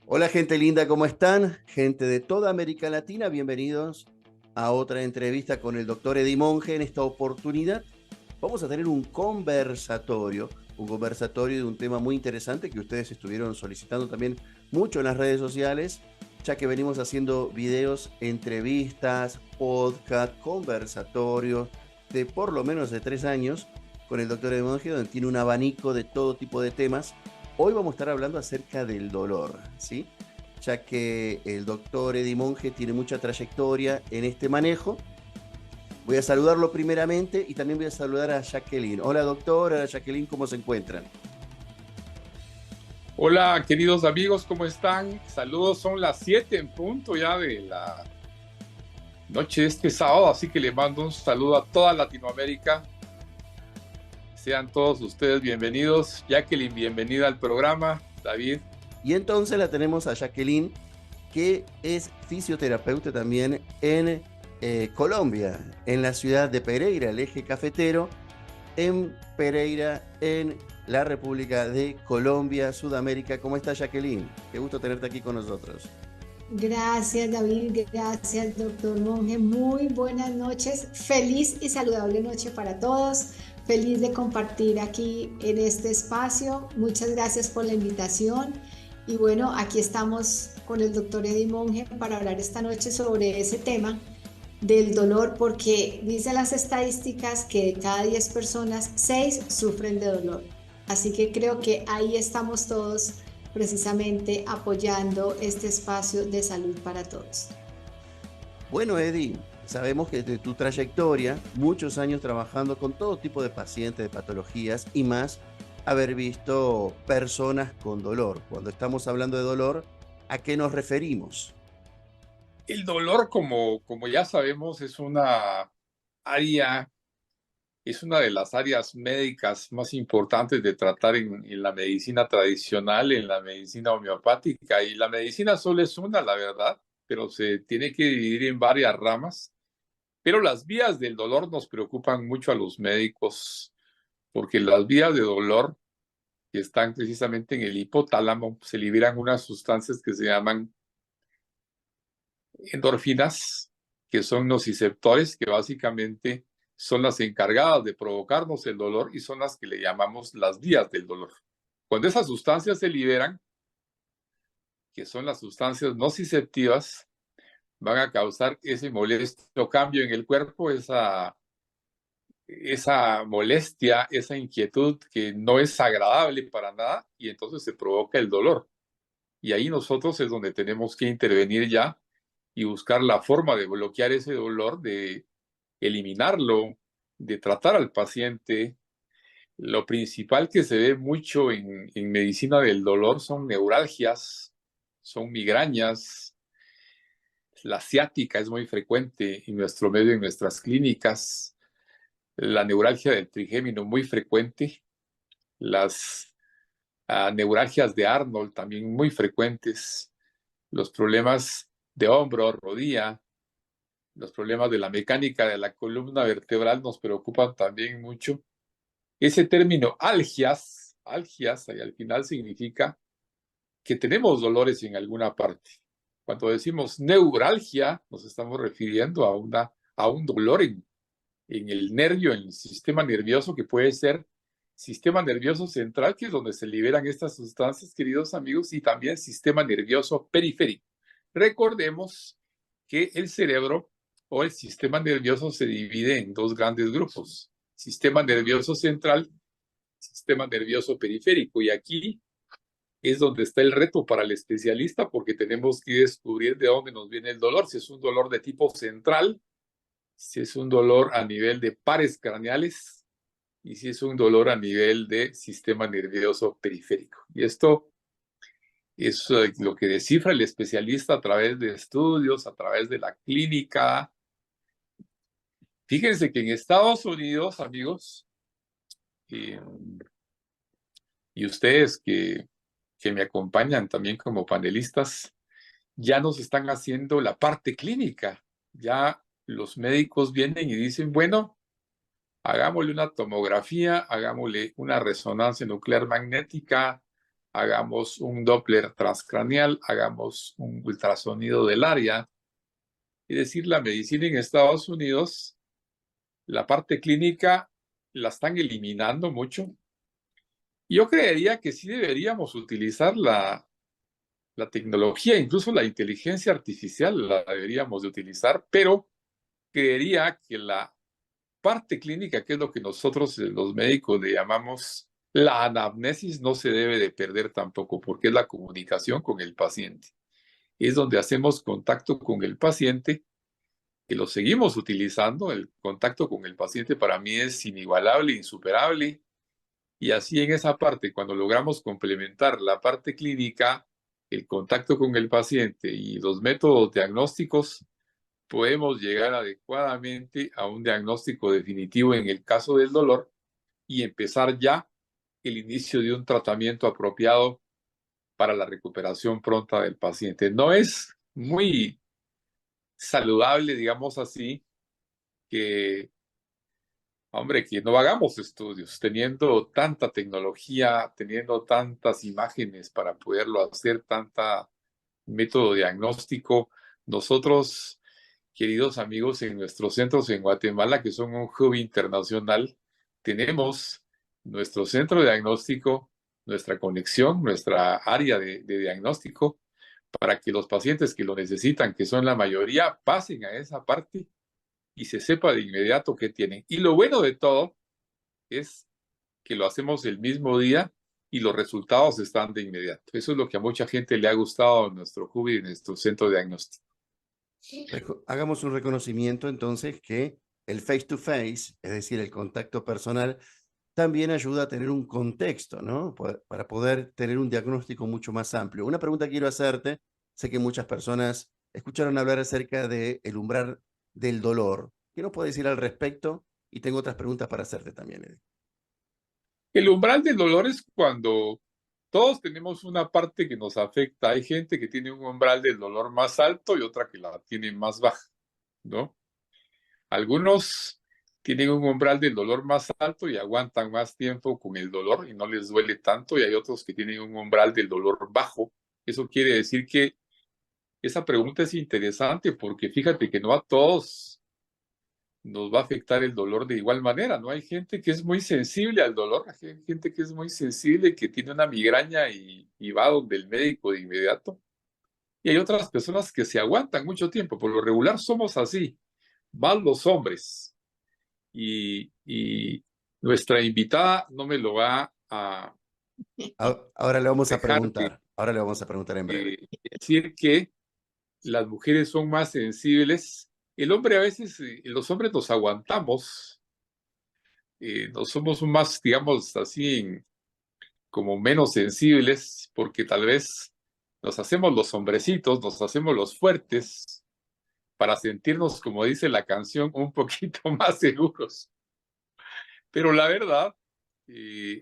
Hola gente linda, ¿cómo están? Gente de toda América Latina, bienvenidos a otra entrevista con el doctor Eddie Monge. En esta oportunidad vamos a tener un conversatorio de un tema muy interesante que ustedes estuvieron solicitando también mucho en las redes sociales, ya que venimos haciendo videos, entrevistas, podcast, conversatorios de por lo menos de 3 años con el doctor Eddie Monge, donde tiene un abanico de todo tipo de temas. Hoy vamos a estar hablando acerca del dolor, ¿sí? Ya que el doctor Eddie Monge tiene mucha trayectoria en este manejo. Voy a saludarlo primeramente y también voy a saludar a Jacqueline. Hola doctor, hola Jacqueline, ¿cómo se encuentran? Hola, queridos amigos, ¿cómo están? Saludos, son las 7 en punto ya de la noche de este sábado, así que le mando un saludo a toda Latinoamérica. Sean todos ustedes bienvenidos. Jacqueline, bienvenida al programa. David. Y entonces la tenemos a Jacqueline, que es fisioterapeuta también en Colombia, en la ciudad de Pereira, el eje cafetero, en Pereira, en la República de Colombia, Sudamérica. ¿Cómo está Jacqueline? Qué gusto tenerte aquí con nosotros. Gracias, David. Gracias, doctor Monge. Muy buenas noches. Feliz y saludable noche para todos. Feliz de compartir aquí en este espacio. Muchas gracias por la invitación. Y bueno, aquí estamos con el doctor Eddie Monge para hablar esta noche sobre ese tema del dolor, porque dicen las estadísticas que de cada 10 personas, 6 sufren de dolor. Así que creo que ahí estamos todos precisamente apoyando este espacio de salud para todos. Bueno, Eddie, sabemos que de tu trayectoria, muchos años trabajando con todo tipo de pacientes, de patologías y más, haber visto personas con dolor. Cuando estamos hablando de dolor, ¿a qué nos referimos? El dolor, como ya sabemos, área, es una de las áreas médicas más importantes de tratar en la medicina tradicional, en la medicina homeopática. Y la medicina solo es una, la verdad, pero se tiene que dividir en varias ramas. Pero las vías del dolor nos preocupan mucho a los médicos, porque las vías de dolor que están precisamente en el hipotálamo se liberan unas sustancias que se llaman endorfinas, que son nociceptores, que básicamente son las encargadas de provocarnos el dolor y son las que le llamamos las vías del dolor. Cuando esas sustancias se liberan, que son las sustancias nociceptivas, van a causar ese molesto cambio en el cuerpo, esa molestia, esa inquietud que no es agradable para nada y entonces se provoca el dolor. Y ahí nosotros es donde tenemos que intervenir ya y buscar la forma de bloquear ese dolor, de eliminarlo, de tratar al paciente. Lo principal que se ve mucho en medicina del dolor son neuralgias, son migrañas. La ciática es muy frecuente en nuestro medio, en nuestras clínicas. La neuralgia del trigémino muy frecuente. Las neuralgias de Arnold también muy frecuentes. Los problemas de hombro, rodilla, los problemas de la mecánica de la columna vertebral nos preocupan también mucho. Ese término algias, y al final significa que tenemos dolores en alguna parte. Cuando decimos neuralgia, nos estamos refiriendo a un dolor en el nervio, en el sistema nervioso, que puede ser sistema nervioso central, que es donde se liberan estas sustancias, queridos amigos, y también sistema nervioso periférico. Recordemos que el cerebro o el sistema nervioso se divide en dos grandes grupos: sistema nervioso central, sistema nervioso periférico. Y aquí es donde está el reto para el especialista, porque tenemos que descubrir de dónde nos viene el dolor, si es un dolor de tipo central, si es un dolor a nivel de pares craneales y si es un dolor a nivel de sistema nervioso periférico. Y esto es lo que descifra el especialista a través de estudios, a través de la clínica. Fíjense que en Estados Unidos, amigos, eh, y ustedes que me acompañan también como panelistas, ya nos están haciendo la parte clínica. Ya los médicos vienen y dicen, bueno, hagámosle una tomografía, hagámosle una resonancia nuclear magnética, hagamos un Doppler transcraneal, hagamos un ultrasonido del área. Es decir, la medicina en Estados Unidos, la parte clínica la están eliminando mucho. Yo creería que sí deberíamos utilizar la tecnología, incluso la inteligencia artificial la deberíamos de utilizar, pero creería que la parte clínica, que es lo que nosotros los médicos le llamamos la anamnesis, no se debe de perder tampoco, porque es la comunicación con el paciente. Es donde hacemos contacto con el paciente, que lo seguimos utilizando. El contacto con el paciente para mí es inigualable, insuperable. Y así en esa parte, cuando logramos complementar la parte clínica, el contacto con el paciente y los métodos diagnósticos, podemos llegar adecuadamente a un diagnóstico definitivo en el caso del dolor y empezar ya el inicio de un tratamiento apropiado para la recuperación pronta del paciente. No es muy saludable, digamos así, que, hombre, que no hagamos estudios, teniendo tanta tecnología, teniendo tantas imágenes para poderlo hacer, tanta método diagnóstico. Nosotros, queridos amigos, en nuestros centros en Guatemala, que son un hub internacional, tenemos nuestro centro de diagnóstico, nuestra conexión, nuestra área de diagnóstico, para que los pacientes que lo necesitan, que son la mayoría, pasen a esa parte y se sepa de inmediato qué tienen. Y lo bueno de todo es que lo hacemos el mismo día y los resultados están de inmediato. Eso es lo que a mucha gente le ha gustado en nuestro hub y en nuestro centro de diagnóstico. Hagamos un reconocimiento entonces que el face to face, es decir, el contacto personal, también ayuda a tener un contexto, ¿no? Para poder tener un diagnóstico mucho más amplio. Una pregunta que quiero hacerte, sé que muchas personas escucharon hablar acerca del umbral del dolor. ¿Qué nos puedes decir al respecto? Y tengo otras preguntas para hacerte también, Eddie. El umbral del dolor es cuando todos tenemos una parte que nos afecta. Hay gente que tiene un umbral del dolor más alto y otra que la tiene más baja, ¿no? Algunos tienen un umbral del dolor más alto y aguantan más tiempo con el dolor y no les duele tanto, y hay otros que tienen un umbral del dolor bajo. Eso quiere decir que esa pregunta es interesante, porque fíjate que no a todos nos va a afectar el dolor de igual manera, ¿no? Hay gente que es muy sensible al dolor, hay gente que es muy sensible, que tiene una migraña y va donde el médico de inmediato. Y hay otras personas que se aguantan mucho tiempo. Por lo regular somos así, más los hombres. Y nuestra invitada no me lo va a Ahora le vamos a dejar preguntar. Ahora le vamos a preguntar en breve. decir que las mujeres son más sensibles. El hombre a veces, los hombres nos aguantamos, no somos más, digamos así, como menos sensibles, porque tal vez nos hacemos los hombrecitos, nos hacemos los fuertes para sentirnos, como dice la canción, un poquito más seguros. Pero la verdad,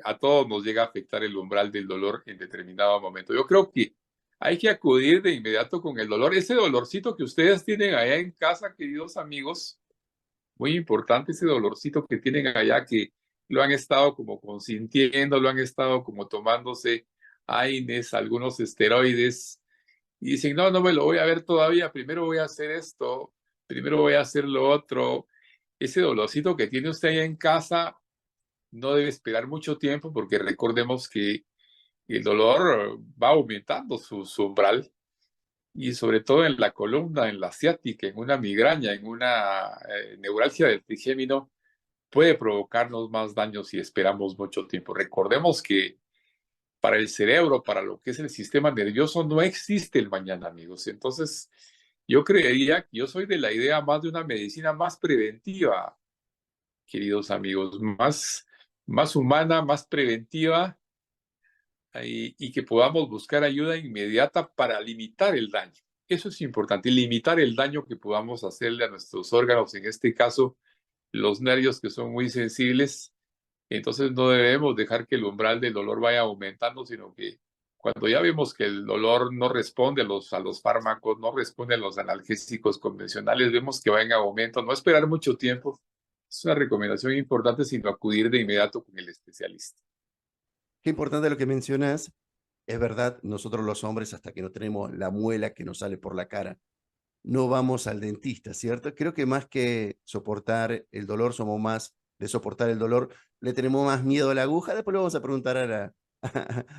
a todos nos llega a afectar el umbral del dolor en determinado momento. Yo creo que hay que acudir de inmediato con el dolor. Ese dolorcito que ustedes tienen allá en casa, queridos amigos, muy importante ese dolorcito que tienen allá, que lo han estado como consintiendo, lo han estado como tomándose AINES, algunos esteroides, y dicen, no, no me lo voy a ver todavía, primero voy a hacer esto, primero voy a hacer lo otro. Ese dolorcito que tiene usted allá en casa no debe esperar mucho tiempo, porque recordemos que el dolor va aumentando su umbral, y sobre todo en la columna, en la ciática, en una migraña, en una neuralgia del trigémino, puede provocarnos más daños si esperamos mucho tiempo. Recordemos que para el cerebro, para lo que es el sistema nervioso, no existe el mañana, amigos. Entonces, yo creería que yo soy de la idea más de una medicina más preventiva, queridos amigos, más humana, más preventiva, y que podamos buscar ayuda inmediata para limitar el daño. Eso es importante, limitar el daño que podamos hacerle a nuestros órganos, en este caso, los nervios, que son muy sensibles. Entonces no debemos dejar que el umbral del dolor vaya aumentando, sino que cuando ya vemos que el dolor no responde a los fármacos, no responde a los analgésicos convencionales, vemos que va en aumento, no esperar mucho tiempo. Es una recomendación importante, sino acudir de inmediato con el especialista. Qué importante lo que mencionas, es verdad, nosotros los hombres, hasta que no tenemos la muela que nos sale por la cara, no vamos al dentista, ¿cierto? Creo que más que soportar el dolor, somos más de soportar el dolor, le tenemos más miedo a la aguja. Después le vamos a preguntar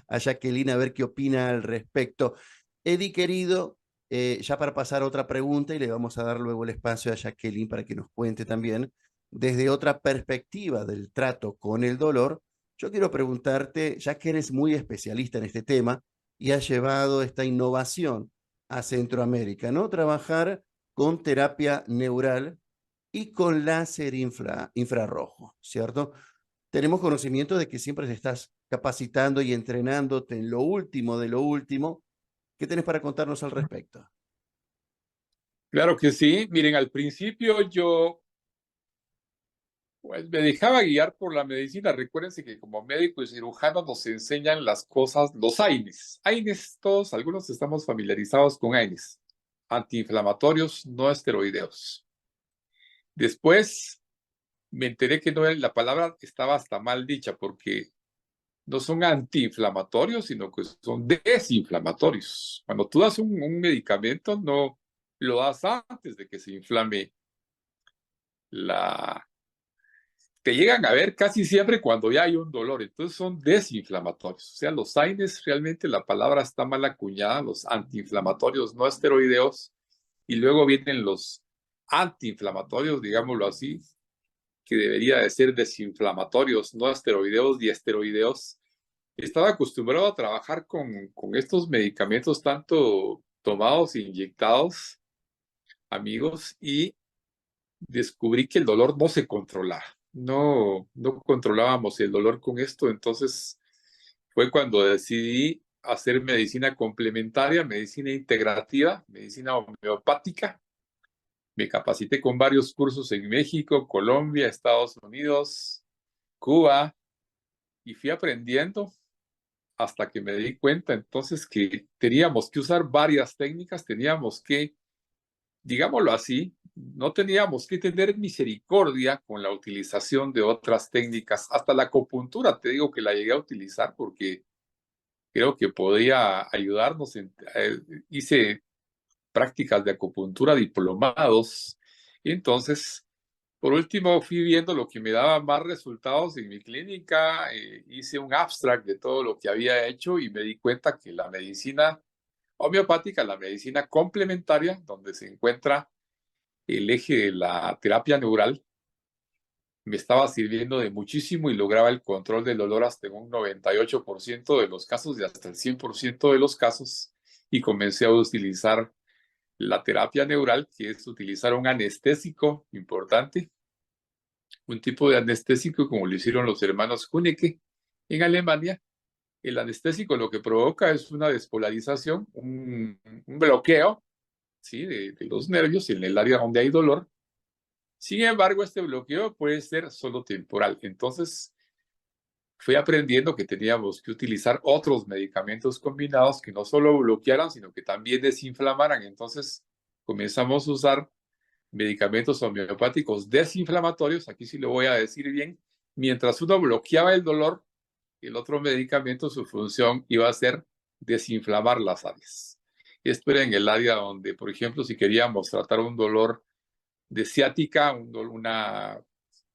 a Jacqueline a ver qué opina al respecto. Eddie, querido, ya para pasar a otra pregunta y le vamos a dar luego el espacio a Jacqueline para que nos cuente también desde otra perspectiva del trato con el dolor. Yo quiero preguntarte, ya que eres muy especialista en este tema y has llevado esta innovación a Centroamérica, ¿no? Trabajar con terapia neural y con láser infrarrojo, ¿cierto? Tenemos conocimiento de que siempre te estás capacitando y entrenándote en lo último de lo último. ¿Qué tenés para contarnos al respecto? Claro que sí. Miren, al principio yo pues me dejaba guiar por la medicina. Recuérdense que como médico y cirujano nos enseñan las cosas, los AINES. AINES, todos, algunos estamos familiarizados con AINES. Antiinflamatorios no esteroideos. Después me enteré que no, la palabra estaba hasta mal dicha porque no son antiinflamatorios, sino que son desinflamatorios. Cuando tú das un medicamento, no lo das antes de que se inflame la... Te llegan a ver casi siempre cuando ya hay un dolor, entonces son desinflamatorios. O sea, los AINES, realmente la palabra está mal acuñada, los antiinflamatorios no esteroideos, y luego vienen los antiinflamatorios, digámoslo así, que debería de ser desinflamatorios, no esteroideos y esteroideos. Estaba acostumbrado a trabajar con estos medicamentos tanto tomados e inyectados, amigos, y descubrí que el dolor no se controlaba. No controlábamos el dolor con esto, entonces fue cuando decidí hacer medicina complementaria, medicina integrativa, medicina homeopática. Me capacité con varios cursos en México, Colombia, Estados Unidos, Cuba, y fui aprendiendo hasta que me di cuenta entonces que teníamos que usar varias técnicas, teníamos que, digámoslo así, no teníamos que tener misericordia con la utilización de otras técnicas. Hasta la acupuntura, te digo que la llegué a utilizar porque creo que podía ayudarnos. Hice prácticas de acupuntura diplomados. Y entonces, por último, fui viendo lo que me daba más resultados en mi clínica. Hice un abstract de todo lo que había hecho y me di cuenta que la medicina homeopática, la medicina complementaria, donde se encuentra el eje de la terapia neural, me estaba sirviendo de muchísimo y lograba el control del dolor hasta en un 98% de los casos y hasta el 100% de los casos. Y comencé a utilizar la terapia neural, que es utilizar un anestésico importante, un tipo de anestésico como lo hicieron los hermanos Huneke en Alemania. El anestésico lo que provoca es una despolarización, un bloqueo, ¿sí? de los nervios en el área donde hay dolor. Sin embargo, este bloqueo puede ser solo temporal. Entonces, fui aprendiendo que teníamos que utilizar otros medicamentos combinados que no solo bloquearan, sino que también desinflamaran. Entonces, comenzamos a usar medicamentos homeopáticos desinflamatorios, aquí sí lo voy a decir bien, mientras uno bloqueaba el dolor, el otro medicamento, su función iba a ser desinflamar las áreas. Esto era en el área donde, por ejemplo, si queríamos tratar un dolor de ciática,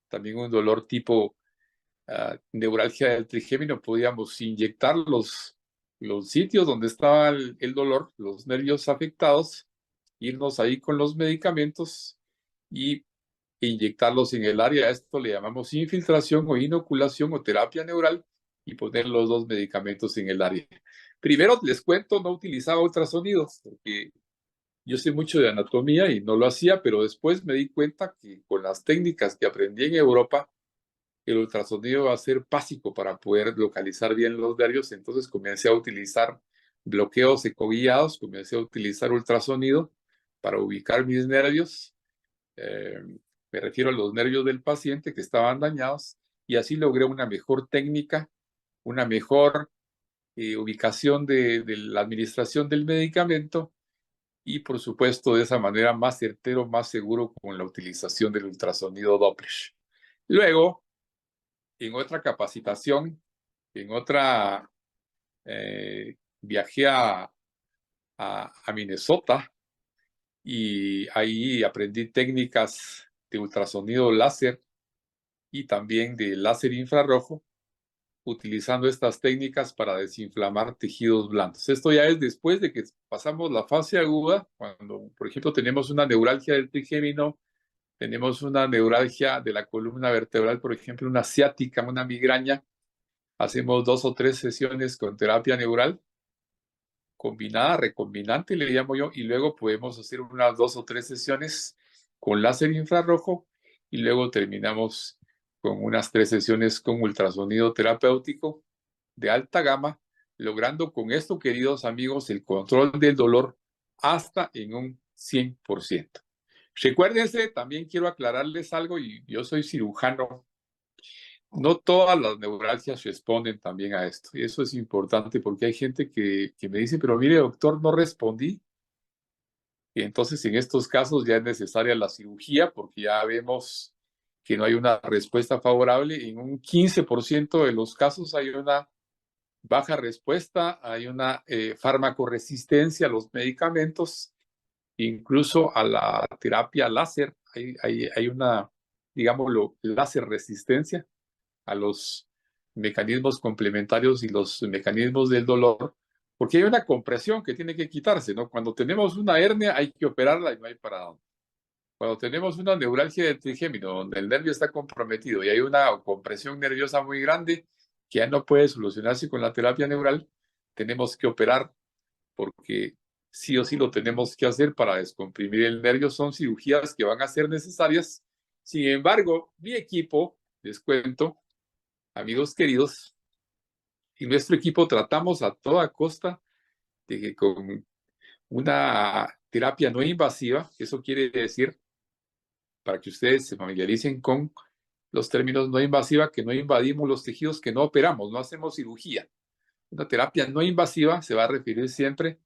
también un dolor tipo neuralgia del trigémino, podíamos inyectar los sitios donde estaba el dolor, los nervios afectados, irnos ahí con los medicamentos y inyectarlos en el área. A esto le llamamos infiltración o inoculación o terapia neural y poner los dos medicamentos en el área. Primero les cuento, no utilizaba ultrasonidos porque yo sé mucho de anatomía y no lo hacía, pero después me di cuenta que con las técnicas que aprendí en Europa, el ultrasonido va a ser básico para poder localizar bien los nervios. Entonces comencé a utilizar bloqueos ecoguiados, comencé a utilizar ultrasonido para ubicar mis nervios. Me refiero a los nervios del paciente que estaban dañados y así logré una mejor técnica, una mejor ubicación de la administración del medicamento y por supuesto de esa manera más certero, más seguro con la utilización del ultrasonido Doppler. Luego, en otra capacitación, en otra viajé a Minnesota y ahí aprendí técnicas de ultrasonido láser y también de láser infrarrojo, utilizando estas técnicas para desinflamar tejidos blandos. Esto ya es después de que pasamos la fase aguda, cuando, por ejemplo, tenemos una neuralgia del trigémino, tenemos una neuralgia de la columna vertebral, por ejemplo, una ciática, una migraña. Hacemos 2 o 3 sesiones con terapia neural combinada, recombinante, le llamo yo, y luego podemos hacer unas 2 o 3 sesiones con láser infrarrojo y luego terminamos con unas 3 sesiones con ultrasonido terapéutico de alta gama, logrando con esto, queridos amigos, el control del dolor hasta en un 100%. Recuérdense, también quiero aclararles algo, y yo soy cirujano. No todas las neuralgias responden también a esto. Y eso es importante porque hay gente que me dice, pero mire, doctor, no respondí. Y entonces en estos casos ya es necesaria la cirugía porque ya vemos que no hay una respuesta favorable. En un 15% de los casos hay una baja respuesta, hay una farmacoresistencia a los medicamentos, incluso a la terapia láser. Hay una, digámoslo, láser resistencia a los mecanismos complementarios y los mecanismos del dolor, porque hay una compresión que tiene que quitarse, ¿no? Cuando tenemos una hernia hay que operarla y no hay para dónde. Cuando tenemos una neuralgia del trigémino, donde el nervio está comprometido y hay una compresión nerviosa muy grande que ya no puede solucionarse con la terapia neural, tenemos que operar porque sí o sí lo tenemos que hacer para descomprimir el nervio. Son cirugías que van a ser necesarias. Sin embargo, mi equipo, les cuento, amigos queridos, y nuestro equipo tratamos a toda costa de que con una terapia no invasiva, eso quiere decir, para que ustedes se familiaricen con los términos no invasiva, que no invadimos los tejidos, que no operamos, no hacemos cirugía. Una terapia no invasiva se va a referir siempre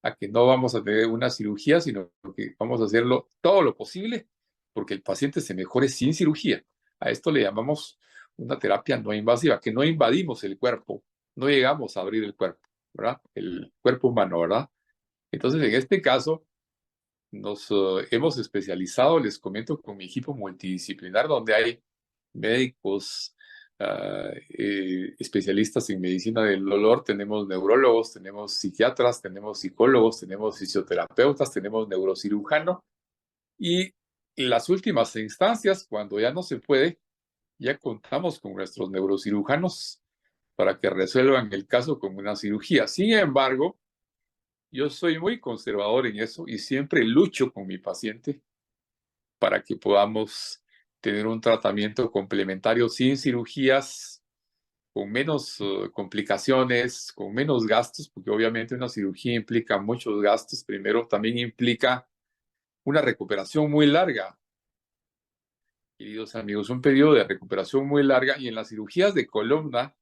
a que no vamos a tener una cirugía, sino que vamos a hacerlo todo lo posible porque el paciente se mejore sin cirugía. A esto le llamamos una terapia no invasiva, que no invadimos el cuerpo, no llegamos a abrir el cuerpo, ¿verdad? El cuerpo humano, ¿verdad? Entonces, en este caso, nos hemos especializado, les comento, con mi equipo multidisciplinar, donde hay médicos, especialistas en medicina del dolor, tenemos neurólogos, tenemos psiquiatras, tenemos psicólogos, tenemos fisioterapeutas, tenemos neurocirujano, y en las últimas instancias, cuando ya no se puede, ya contamos con nuestros neurocirujanos para que resuelvan el caso con una cirugía. Sin embargo, yo soy muy conservador en eso y siempre lucho con mi paciente para que podamos tener un tratamiento complementario sin cirugías, con menos complicaciones, con menos gastos, porque obviamente una cirugía implica muchos gastos. Primero, también implica una recuperación muy larga. Queridos amigos, un periodo de recuperación muy larga, y en las cirugías de columna,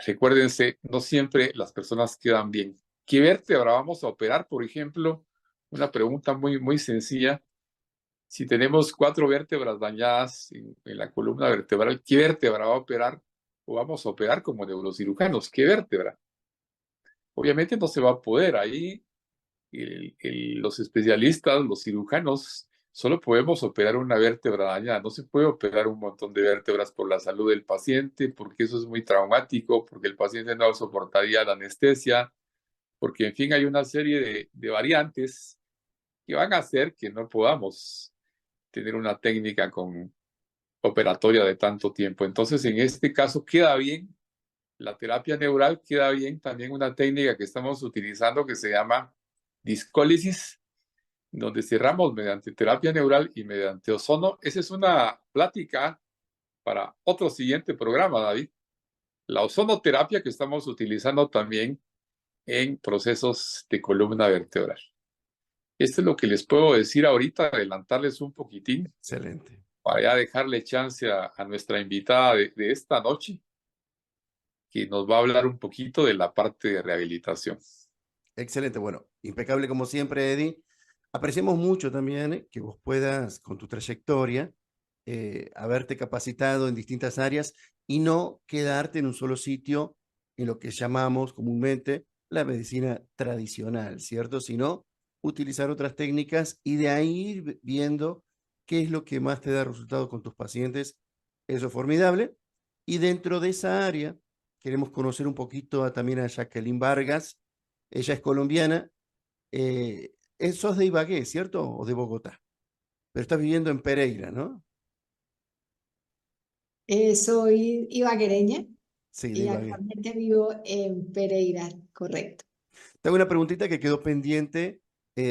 recuérdense, no siempre las personas quedan bien. ¿Qué vértebra vamos a operar? Por ejemplo, una pregunta muy sencilla. Si tenemos 4 vértebras dañadas en la columna vertebral, ¿qué vértebra va a operar? O vamos a operar como neurocirujanos, ¿qué vértebra? Obviamente no se va a poder. Ahí los especialistas, los cirujanos, solo podemos operar una vértebra dañada. No se puede operar un montón de vértebras por la salud del paciente, porque eso es muy traumático, porque el paciente no soportaría la anestesia, porque en fin hay una serie de variantes que van a hacer que no podamos tener una técnica operatoria de tanto tiempo. Entonces, en este caso queda bien la terapia neural, queda bien también una técnica que estamos utilizando que se llama discólisis, donde cerramos mediante terapia neural y mediante ozono. Esa es una plática para otro siguiente programa, David. La ozonoterapia que estamos utilizando también en procesos de columna vertebral. Esto es lo que les puedo decir ahorita, adelantarles un poquitín. Excelente. Para ya dejarle chance a nuestra invitada de esta noche, que nos va a hablar un poquito de la parte de rehabilitación. Excelente. Bueno, impecable como siempre, Eddie. Apreciamos mucho también que vos puedas, con tu trayectoria, haberte capacitado en distintas áreas y no quedarte en un solo sitio en lo que llamamos comúnmente la medicina tradicional, ¿cierto? Sino utilizar otras técnicas y de ahí ir viendo qué es lo que más te da resultado con tus pacientes. Eso es formidable. Y dentro de esa área, queremos conocer un poquito también a Jacqueline Vargas. Ella es colombiana. Sos de Ibagué, ¿cierto? O de Bogotá. Pero estás viviendo en Pereira, ¿no? Soy ibaguereña Sí, de y Ibagué. actualmente vivo en Pereira, correcto. Tengo una preguntita que quedó pendiente,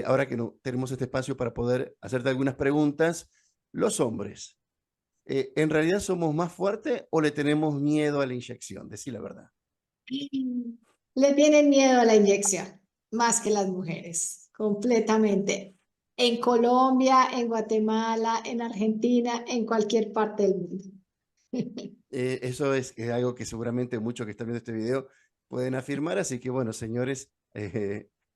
ahora que no tenemos este espacio para poder hacerte algunas preguntas. Los hombres, ¿en realidad somos más fuertes o le tenemos miedo a la inyección? Decí la verdad. Le tienen miedo a la inyección, más que las mujeres, completamente. En Colombia, en Guatemala, en Argentina, en cualquier parte del mundo. Eso es algo que seguramente muchos que están viendo este video pueden afirmar, así que bueno, señores,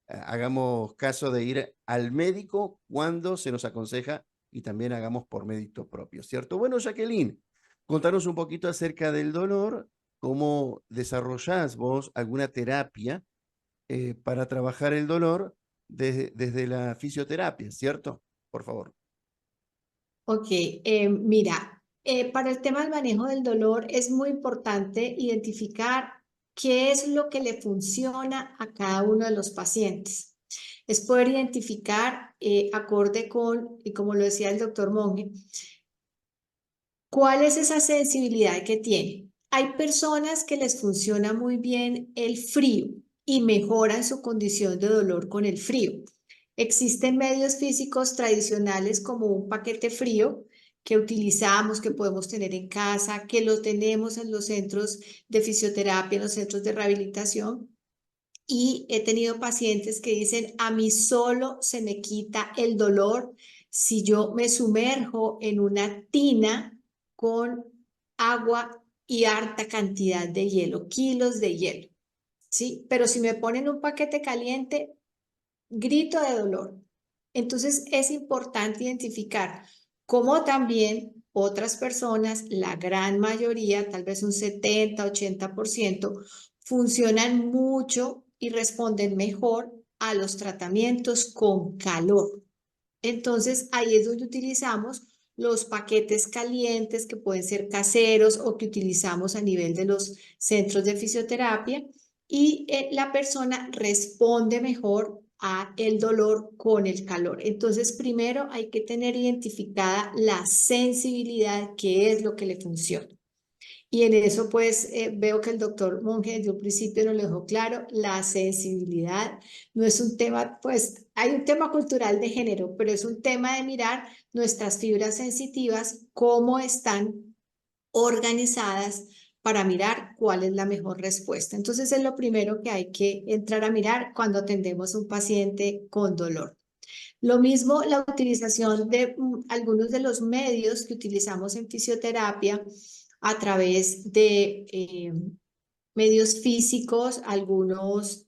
hagamos caso de ir al médico cuando se nos aconseja y también hagamos por mérito propio, ¿cierto? Bueno, Jacqueline, contanos un poquito acerca del dolor, cómo desarrollás vos alguna terapia para trabajar el dolor desde la fisioterapia, ¿cierto? Por favor. Ok, mira, para el tema del manejo del dolor es muy importante identificar qué es lo que le funciona a cada uno de los pacientes. Es poder identificar, acorde con, y como lo decía el doctor Monge, cuál es esa sensibilidad que tiene. Hay personas que les funciona muy bien el frío y mejoran su condición de dolor con el frío. Existen medios físicos tradicionales como un paquete frío que utilizamos, que podemos tener en casa, que lo tenemos en los centros de fisioterapia, en los centros de rehabilitación. Y he tenido pacientes que dicen, a mí solo se me quita el dolor si yo me sumerjo en una tina con agua y harta cantidad de hielo, kilos de hielo, ¿sí? Pero si me ponen un paquete caliente, grito de dolor. Entonces es importante identificar cómo también otras personas, la gran mayoría, tal vez un 70-80%, funcionan mucho y responden mejor a los tratamientos con calor. Entonces ahí es donde utilizamos los paquetes calientes que pueden ser caseros o que utilizamos a nivel de los centros de fisioterapia y la persona responde mejor a el dolor con el calor. Entonces, primero hay que tener identificada la sensibilidad, que es lo que le funciona. Y en eso, pues, veo que el doctor Monge desde un principio nos lo dejó claro, la sensibilidad no es un tema, pues, hay un tema cultural de género, pero es un tema de mirar nuestras fibras sensitivas, cómo están organizadas para mirar cuál es la mejor respuesta. Entonces es lo primero que hay que entrar a mirar cuando atendemos a un paciente con dolor. Lo mismo la utilización de algunos de los medios que utilizamos en fisioterapia a través de medios físicos, algunos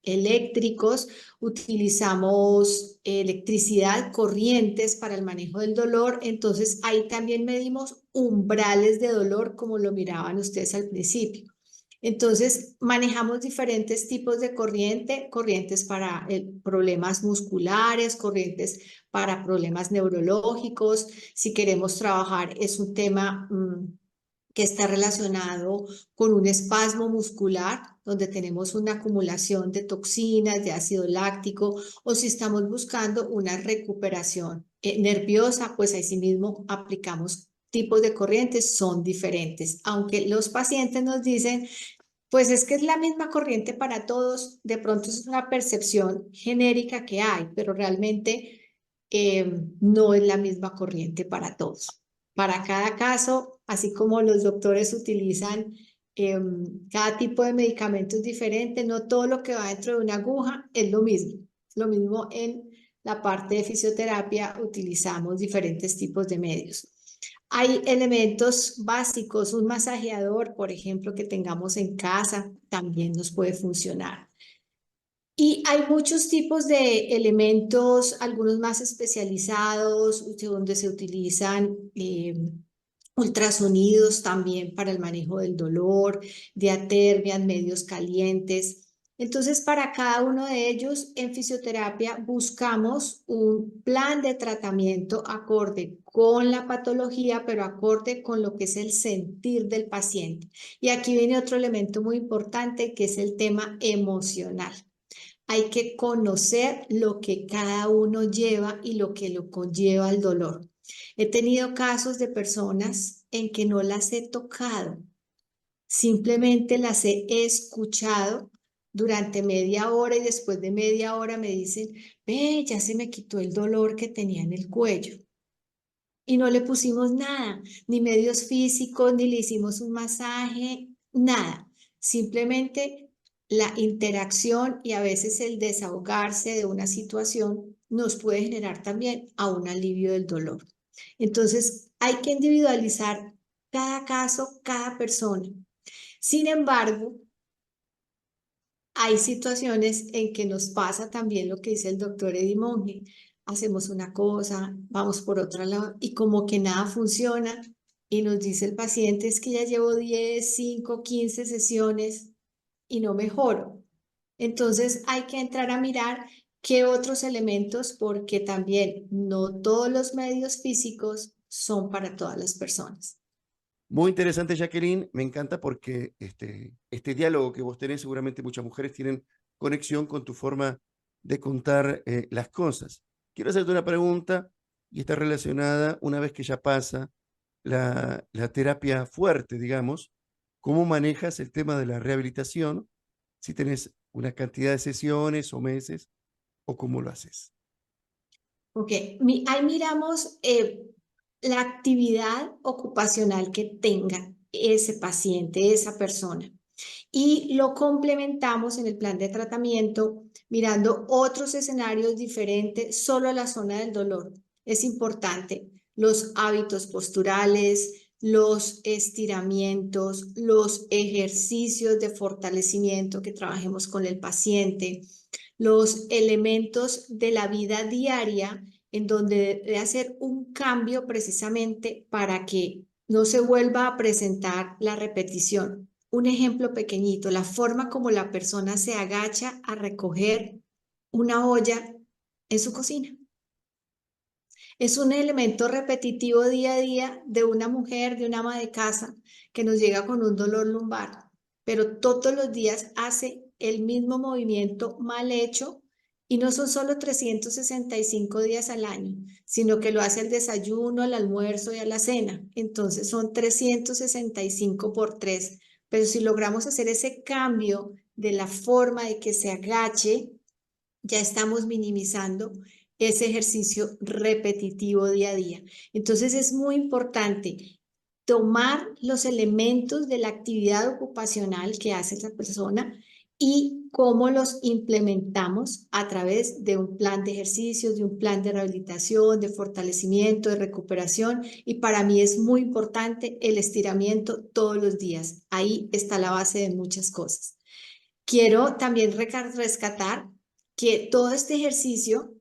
eléctricos, utilizamos electricidad, corrientes para el manejo del dolor, entonces ahí también medimos umbrales de dolor como lo miraban ustedes al principio. Entonces, manejamos diferentes tipos de corriente, corrientes para problemas musculares, corrientes para problemas neurológicos. Si queremos trabajar, es un tema que está relacionado con un espasmo muscular, donde tenemos una acumulación de toxinas, de ácido láctico, o si estamos buscando una recuperación nerviosa, pues ahí sí mismo aplicamos tipos de corrientes, son diferentes. Aunque los pacientes nos dicen, pues es que es la misma corriente para todos, de pronto es una percepción genérica que hay, pero realmente no es la misma corriente para todos. Para cada caso, así como los doctores utilizan cada tipo de medicamentos diferente, no todo lo que va dentro de una aguja es lo mismo. Lo mismo en la parte de fisioterapia, utilizamos diferentes tipos de medios. Hay elementos básicos, un masajeador, por ejemplo, que tengamos en casa, también nos puede funcionar. Y hay muchos tipos de elementos, algunos más especializados, donde se utilizan ultrasonidos también para el manejo del dolor, diatermias, medios calientes. Entonces, para cada uno de ellos, en fisioterapia buscamos un plan de tratamiento acorde con la patología, pero acorde con lo que es el sentir del paciente. Y aquí viene otro elemento muy importante, que es el tema emocional. Hay que conocer lo que cada uno lleva y lo que lo conlleva el dolor. He tenido casos de personas en que no las he tocado, simplemente las he escuchado durante media hora y después de media hora me dicen, ve, ya se me quitó el dolor que tenía en el cuello. Y no le pusimos nada, ni medios físicos, ni le hicimos un masaje, nada. Simplemente la interacción y a veces el desahogarse de una situación nos puede generar también a un alivio del dolor. Entonces, hay que individualizar cada caso, cada persona. Sin embargo, hay situaciones en que nos pasa también lo que dice el doctor Eddie Monge. Hacemos una cosa, vamos por otra lado y como que nada funciona y nos dice el paciente es que ya llevo 10, 5, 15 sesiones y no mejoro. Entonces hay que entrar a mirar qué otros elementos porque también no todos los medios físicos son para todas las personas. Muy interesante, Jacqueline. Me encanta porque este diálogo que vos tenés, seguramente muchas mujeres tienen conexión con tu forma de contar las cosas. Quiero hacerte una pregunta y está relacionada una vez que ya pasa la terapia fuerte, digamos. ¿Cómo manejas el tema de la rehabilitación? Si tenés una cantidad de sesiones o meses o cómo lo haces. Ok, ahí miramos la actividad ocupacional que tenga ese paciente, esa persona. Y lo complementamos en el plan de tratamiento mirando otros escenarios diferentes, solo la zona del dolor. Es importante los hábitos posturales, los estiramientos, los ejercicios de fortalecimiento que trabajemos con el paciente, los elementos de la vida diaria en donde debe hacer un cambio precisamente para que no se vuelva a presentar la repetición. Un ejemplo pequeñito, la forma como la persona se agacha a recoger una olla en su cocina. Es un elemento repetitivo día a día de una mujer, de una ama de casa que nos llega con un dolor lumbar, pero todos los días hace el mismo movimiento mal hecho y no son solo 365 días al año, sino que lo hace al desayuno, al almuerzo y a la cena. Entonces son 365 por 3. Pero si logramos hacer ese cambio de la forma de que se agache, ya estamos minimizando ese ejercicio repetitivo día a día. Entonces es muy importante tomar los elementos de la actividad ocupacional que hace esa persona y cómo los implementamos a través de un plan de ejercicios, de un plan de rehabilitación, de fortalecimiento, de recuperación. Y para mí es muy importante el estiramiento todos los días. Ahí está la base de muchas cosas. Quiero también rescatar que todo este ejercicio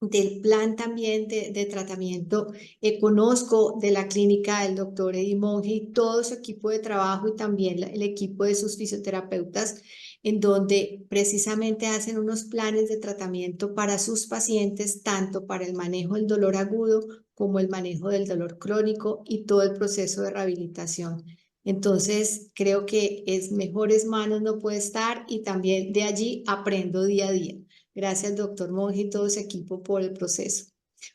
del plan también de tratamiento, conozco de la clínica del doctor Eddie Monge y todo su equipo de trabajo y también el equipo de sus fisioterapeutas, en donde precisamente hacen unos planes de tratamiento para sus pacientes, tanto para el manejo del dolor agudo como el manejo del dolor crónico y todo el proceso de rehabilitación. Entonces, creo que es mejores manos no puede estar y también de allí aprendo día a día. Gracias, doctor Monge y todo su equipo por el proceso.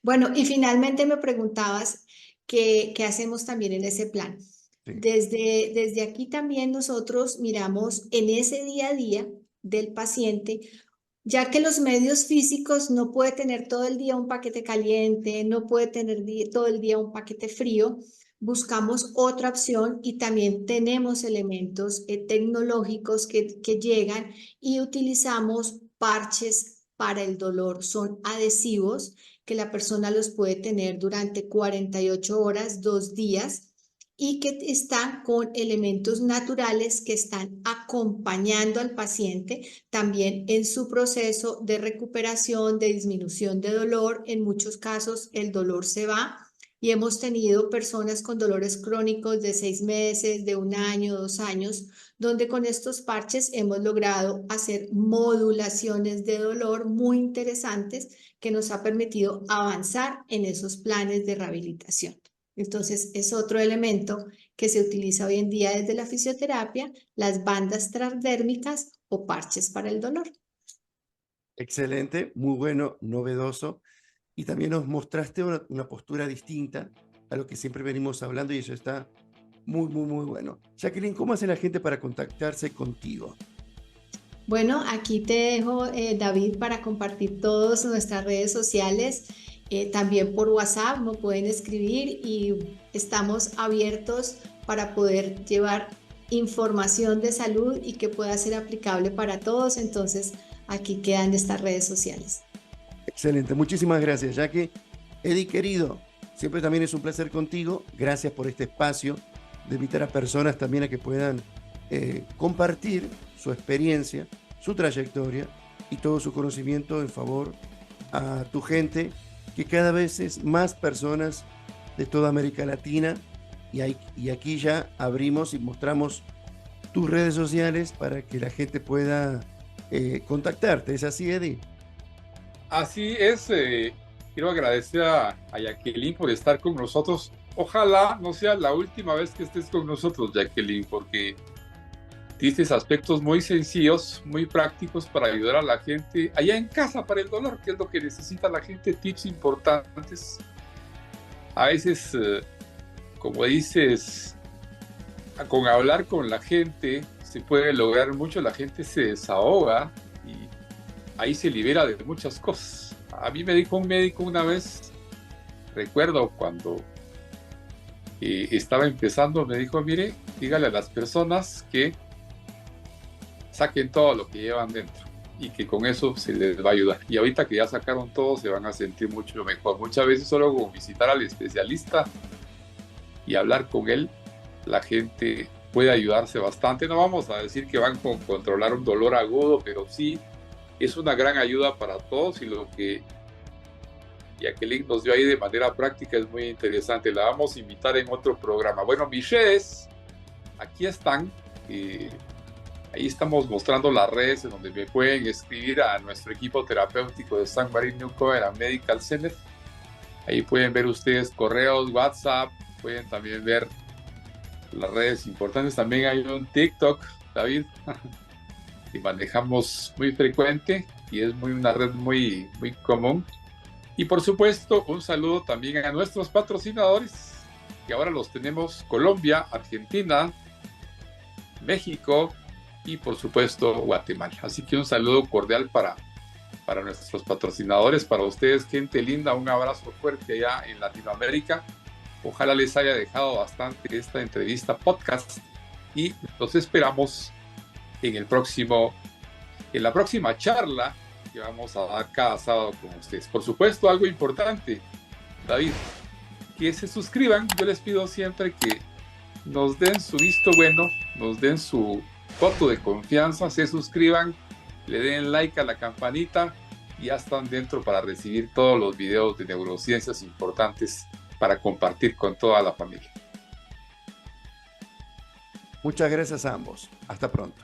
Bueno, y finalmente me preguntabas qué hacemos también en ese plan. Sí. Desde aquí también nosotros miramos en ese día a día del paciente, ya que los medios físicos no puede tener todo el día un paquete caliente, no puede tener todo el día un paquete frío, buscamos otra opción y también tenemos elementos tecnológicos que llegan y utilizamos parches para el dolor. Son adhesivos que la persona los puede tener durante 48 horas, 2 días, y que están con elementos naturales que están acompañando al paciente también en su proceso de recuperación, de disminución de dolor. En muchos casos el dolor se va y hemos tenido personas con dolores crónicos de 6 meses, de 1 año, 2 años, donde con estos parches hemos logrado hacer modulaciones de dolor muy interesantes que nos ha permitido avanzar en esos planes de rehabilitación. Entonces, es otro elemento que se utiliza hoy en día desde la fisioterapia, las bandas transdérmicas o parches para el dolor. Excelente, muy bueno, novedoso. Y también nos mostraste una postura distinta a lo que siempre venimos hablando y eso está muy, muy, muy bueno. Jacqueline, ¿cómo hace la gente para contactarse contigo? Bueno, aquí te dejo, David, para compartir todas nuestras redes sociales. También por WhatsApp me pueden escribir y estamos abiertos para poder llevar información de salud y que pueda ser aplicable para todos. Entonces, aquí quedan estas redes sociales. Excelente, muchísimas gracias, Jackie. Eddie, querido, siempre también es un placer contigo. Gracias por este espacio de invitar a personas también a que puedan compartir su experiencia, su trayectoria y todo su conocimiento en favor a tu gente, que cada vez es más personas de toda América Latina y aquí ya abrimos y mostramos tus redes sociales para que la gente pueda contactarte. ¿Es así, Eddie? Así es, quiero agradecer a Jacqueline por estar con nosotros. Ojalá no sea la última vez que estés con nosotros, Jacqueline, porque dices aspectos muy sencillos, muy prácticos para ayudar a la gente allá en casa para el dolor, que es lo que necesita la gente, tips importantes. A veces, como dices, con hablar con la gente se puede lograr mucho, la gente se desahoga y ahí se libera de muchas cosas. A mí me dijo un médico una vez, recuerdo cuando estaba empezando, me dijo, mire, dígale a las personas que saquen todo lo que llevan dentro y que con eso se les va a ayudar. Y ahorita que ya sacaron todo, se van a sentir mucho mejor. Muchas veces solo con visitar al especialista y hablar con él, la gente puede ayudarse bastante. No vamos a decir que van con controlar un dolor agudo, pero sí es una gran ayuda para todos y lo que Jacqueline nos dio ahí de manera práctica es muy interesante. La vamos a invitar en otro programa. Bueno, mis redes aquí están. Ahí estamos mostrando las redes en donde me pueden escribir a nuestro equipo terapéutico de St. Mary's New Covenant Medical Center. Ahí pueden ver ustedes correos, WhatsApp, pueden también ver las redes importantes. También hay un TikTok, David, que manejamos muy frecuente y es una red muy, muy común. Y por supuesto, un saludo también a nuestros patrocinadores, que ahora los tenemos: Colombia, Argentina, México y por supuesto Guatemala. Así que un saludo cordial para nuestros patrocinadores, para ustedes, gente linda. Un abrazo fuerte allá en Latinoamérica. Ojalá les haya dejado bastante esta entrevista podcast y los esperamos en la próxima charla que vamos a dar cada sábado con ustedes. Por supuesto, algo importante, David, que se suscriban. Yo les pido siempre que nos den su visto bueno, nos den su voto de confianza, se suscriban, le den like a la campanita y ya están dentro para recibir todos los videos de neurociencias importantes para compartir con toda la familia. Muchas gracias a ambos. Hasta pronto.